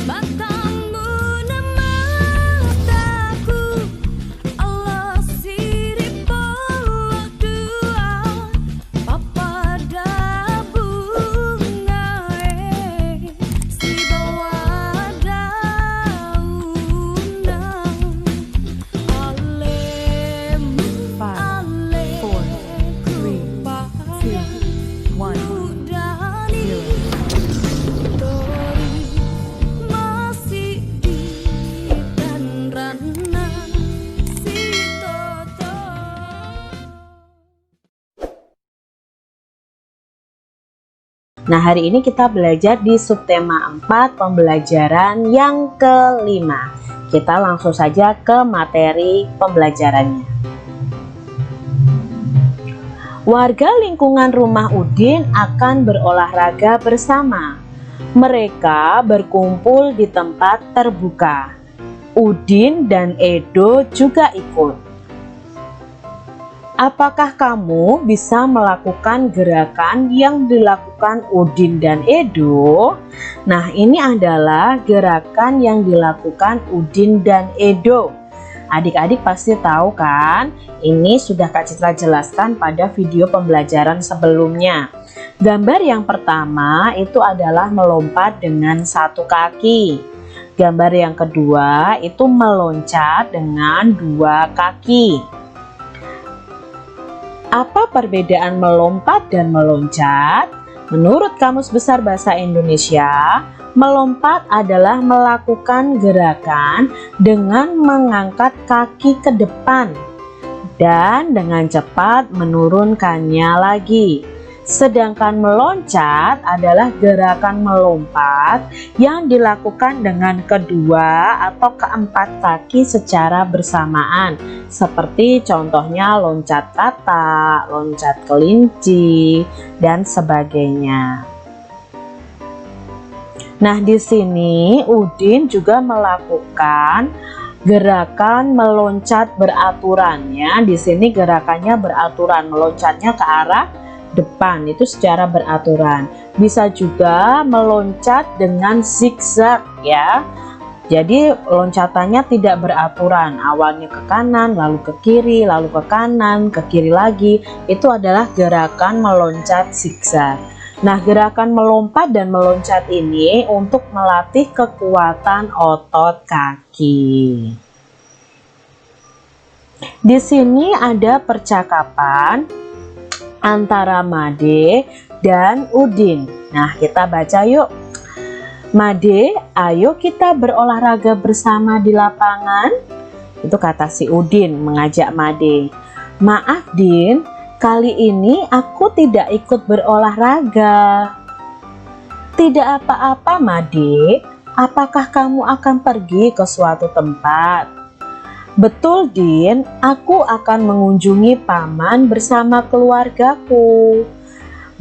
Matamu mataku, Allah sirip polok dua, papada bunga si bawa daunan, alemu aleku udani tori masih di rana si toto. Nah, hari ini kita belajar di subtema 4 pembelajaran yang kelima. Kita langsung saja ke materi pembelajarannya. Warga lingkungan rumah Udin akan berolahraga bersama. Mereka berkumpul di tempat terbuka. Udin dan Edo juga ikut. Apakah kamu bisa melakukan gerakan yang dilakukan Udin dan Edo? Nah, ini adalah gerakan yang dilakukan Udin dan Edo. Adik-adik pasti tahu kan? Ini sudah Kak Citra jelaskan pada video pembelajaran sebelumnya. Gambar yang pertama itu adalah melompat dengan satu kaki. Gambar yang kedua itu meloncat dengan dua kaki. Apa perbedaan melompat dan meloncat? Menurut Kamus Besar Bahasa Indonesia, melompat adalah melakukan gerakan dengan mengangkat kaki ke depan dan dengan cepat menurunkannya lagi. Sedangkan meloncat adalah gerakan melompat yang dilakukan dengan kedua atau keempat kaki secara bersamaan, seperti contohnya loncat katak, loncat kelinci, dan sebagainya. Nah, di sini Udin juga melakukan gerakan meloncat beraturan ya. Di sini gerakannya beraturan, meloncatnya ke arah depan itu secara beraturan. Bisa juga meloncat dengan zigzag ya. Jadi loncatannya tidak beraturan, awalnya ke kanan, lalu ke kiri, lalu ke kanan, ke kiri lagi. Itu adalah gerakan meloncat zigzag. Nah, gerakan melompat dan meloncat ini untuk melatih kekuatan otot kaki. Di sini ada percakapan antara Made dan Udin. Nah, kita baca yuk. Made, ayo kita berolahraga bersama di lapangan. Itu kata si Udin mengajak Made. Maaf Din, kali ini aku tidak ikut berolahraga. Tidak apa-apa Made, apakah kamu akan pergi ke suatu tempat? Betul Din, aku akan mengunjungi paman bersama keluargaku.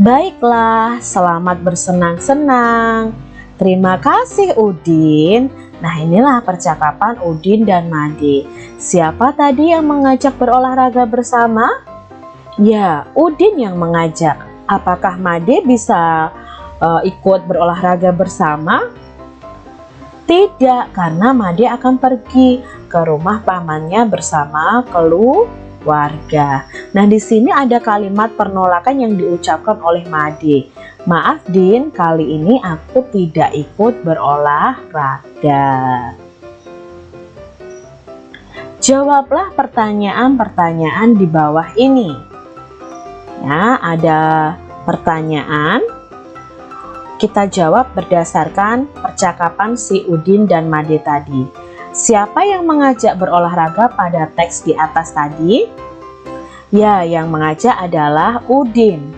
Baiklah, selamat bersenang-senang. Terima kasih Udin. Nah, inilah percakapan Udin dan Made. Siapa tadi yang mengajak berolahraga bersama? Ya, Udin yang mengajak. Apakah Made bisa ikut berolahraga bersama? Tidak, karena Made akan pergi ke rumah pamannya bersama keluarga. Nah, di sini ada kalimat penolakan yang diucapkan oleh Made. Maaf Din, kali ini aku tidak ikut berolahraga. Jawablah pertanyaan-pertanyaan di bawah ini. Ya, ada pertanyaan. Kita jawab berdasarkan percakapan si Udin dan Made tadi. Siapa yang mengajak berolahraga pada teks di atas tadi? Ya, yang mengajak adalah Udin.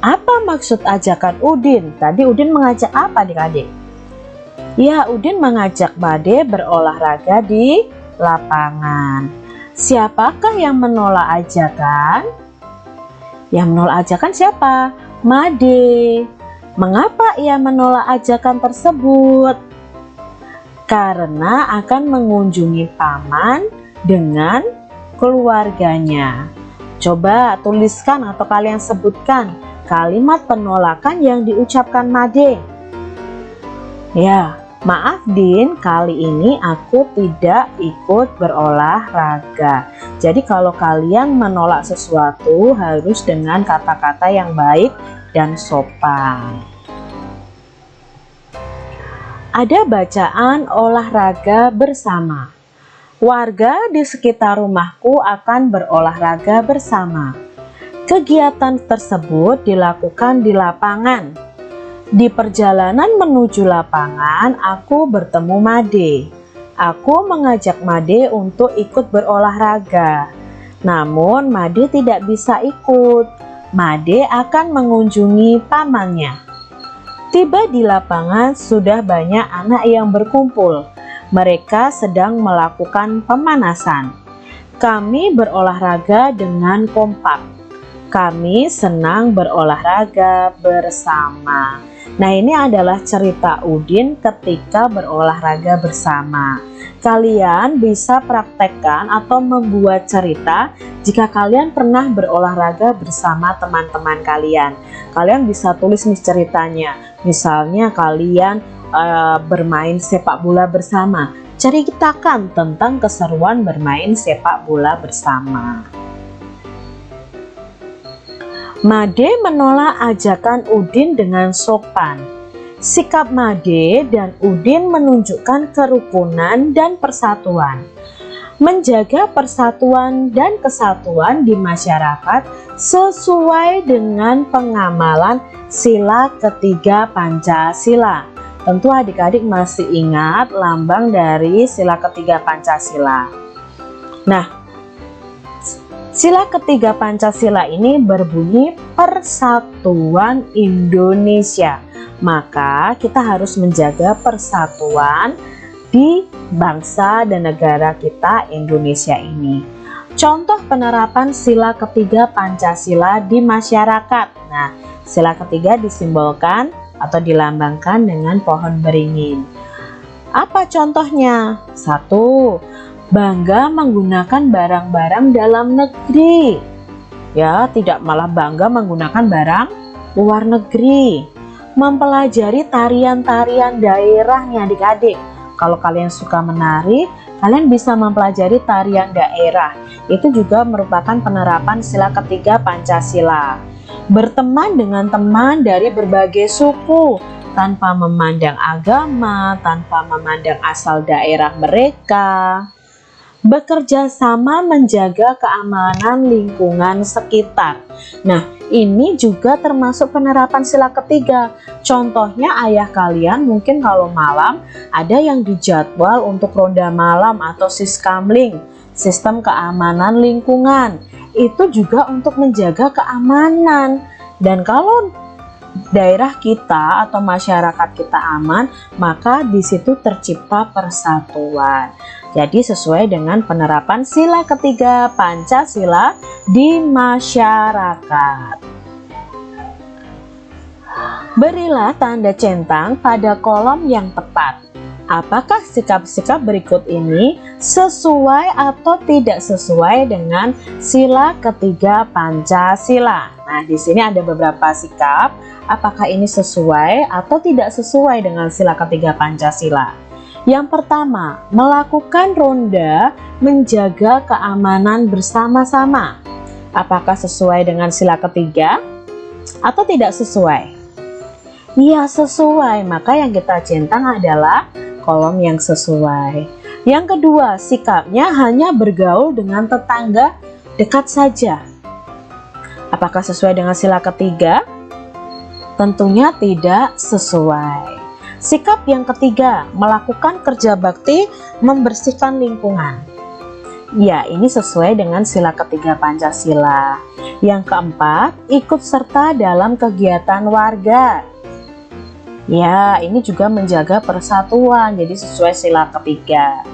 Apa maksud ajakan Udin? Tadi Udin mengajak apa adik-adik? Ya, Udin mengajak Made berolahraga di lapangan. Siapakah yang menolak ajakan? Yang menolak ajakan siapa? Made. Mengapa ia menolak ajakan tersebut? Karena akan mengunjungi paman dengan keluarganya. Coba tuliskan atau kalian sebutkan kalimat penolakan yang diucapkan Made. Ya, Maaf Din, kali ini aku tidak ikut berolahraga. Jadi kalau kalian menolak sesuatu harus dengan kata-kata yang baik dan sopan. Ada bacaan olahraga bersama. Warga di sekitar rumahku akan berolahraga bersama. Kegiatan tersebut dilakukan di lapangan. Di perjalanan menuju lapangan, aku bertemu Made. Aku mengajak Made untuk ikut berolahraga. Namun Made tidak bisa ikut. Made akan mengunjungi pamannya. Tiba di lapangan sudah banyak anak yang berkumpul. Mereka sedang melakukan pemanasan. Kami berolahraga dengan kompak. Kami senang berolahraga bersama. Nah, ini adalah cerita Udin ketika berolahraga bersama. Kalian bisa praktekkan atau membuat cerita jika kalian pernah berolahraga bersama teman-teman kalian. Kalian bisa tulis nih ceritanya. Misalnya kalian bermain sepak bola bersama. Ceritakan tentang keseruan bermain sepak bola bersama. Made menolak ajakan Udin dengan sopan. Sikap Made dan Udin menunjukkan kerukunan dan persatuan. Menjaga persatuan dan kesatuan di masyarakat sesuai dengan pengamalan sila ketiga Pancasila. Tentu adik-adik masih ingat lambang dari sila ketiga Pancasila. Nah, sila ketiga Pancasila ini berbunyi Persatuan Indonesia. Maka kita harus menjaga persatuan di bangsa dan negara kita Indonesia ini. Contoh penerapan sila ketiga Pancasila di masyarakat. Nah, sila ketiga disimbolkan atau dilambangkan dengan pohon beringin. Apa contohnya? 1. Bangga menggunakan barang-barang dalam negeri. Ya, tidak malah bangga menggunakan barang luar negeri. Mempelajari tarian-tarian daerah nih adik-adik. Kalau kalian suka menari, kalian bisa mempelajari tarian daerah. Itu juga merupakan penerapan sila ketiga Pancasila. Berteman dengan teman dari berbagai suku, tanpa memandang agama, tanpa memandang asal daerah mereka. Bekerja sama menjaga keamanan lingkungan sekitar. Nah, ini juga termasuk penerapan sila ketiga. Contohnya ayah kalian mungkin kalau malam ada yang dijadwal untuk ronda malam atau siskamling, sistem keamanan lingkungan. Itu juga untuk menjaga keamanan. Dan kalau daerah kita atau masyarakat kita aman, maka di situ tercipta persatuan. Jadi sesuai dengan penerapan sila ketiga Pancasila di masyarakat. Berilah tanda centang pada kolom yang tepat. Apakah sikap-sikap berikut ini sesuai atau tidak sesuai dengan sila ketiga Pancasila? Nah, di sini ada beberapa sikap. Apakah ini sesuai atau tidak sesuai dengan sila ketiga Pancasila? Yang pertama, melakukan ronda menjaga keamanan bersama-sama. Apakah sesuai dengan sila ketiga atau tidak sesuai? Ya, sesuai. Maka yang kita centang adalah kolom yang sesuai. Yang kedua, sikapnya hanya bergaul dengan tetangga dekat saja. Apakah sesuai dengan sila ketiga? Tentunya tidak sesuai. Sikap yang ketiga, melakukan kerja bakti membersihkan lingkungan. Ya, ini sesuai dengan sila ketiga Pancasila. Yang keempat, ikut serta dalam kegiatan warga. Ya, ini juga menjaga persatuan, jadi sesuai sila ketiga.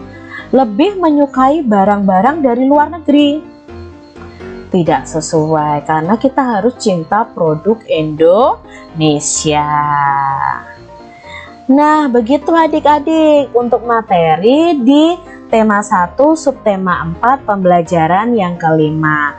Lebih menyukai barang-barang dari luar negeri. Tidak sesuai, karena kita harus cinta produk Indonesia. Nah, begitu adik-adik untuk materi di tema 1 subtema 4 pembelajaran yang kelima.